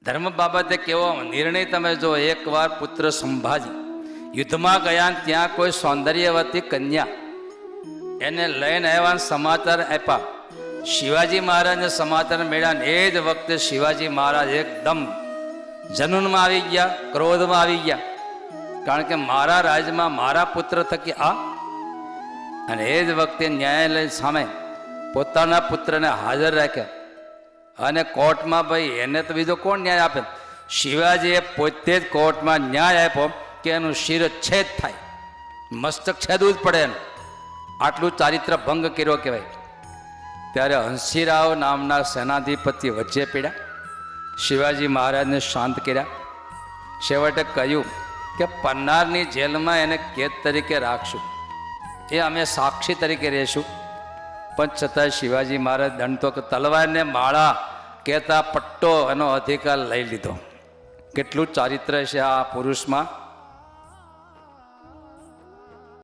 ધર્મ બાબતે કેવો નિર્ણય તમે જો. એકવાર પુત્ર સંભાજી યુદ્ધમાં ગયા, ત્યાં કોઈ સૌંદર્યવતી કન્યા એને લઈને આવ્યા, સમાચાર આપ્યા. શિવાજી મહારાજને સમાચાર મળ્યા ને એ જ વખતે શિવાજી મહારાજ એકદમ જનૂનમાં આવી ગયા, ક્રોધમાં આવી ગયા. કારણ કે મારા રાજમાં મારા પુત્ર થકી આ. અને એ જ વખતે ન્યાયાલય સામે પોતાના પુત્રને હાજર રાખ્યા અને કોર્ટમાં ભાઈ એને તો બીજો કોણ ન્યાય આપે? શિવાજીએ પોતે જ કોર્ટમાં ન્યાય આપ્યો કે એનું શિરચ્છેદ થાય, મસ્તક છેદવું જ પડે એનું. આટલું ચારિત્ર ભંગ કર્યો કહેવાય. ત્યારે હંસીરાવ નામના સેનાધિપતિ વચ્ચે પડ્યા, શિવાજી મહારાજને શાંત કર્યા. છેવટે કહ્યું કે પન્નારની જેલમાં એને કેદ તરીકે રાખશું, એ અમે સાક્ષી તરીકે રહેશું. પણ છતાં શિવાજી મહારાજ દંડ તો તલવારને માળા કહેતા પટ્ટો એનો અધિકાર લઈ લીધો. કેટલું ચારિત્ર છે આ પુરુષમાં!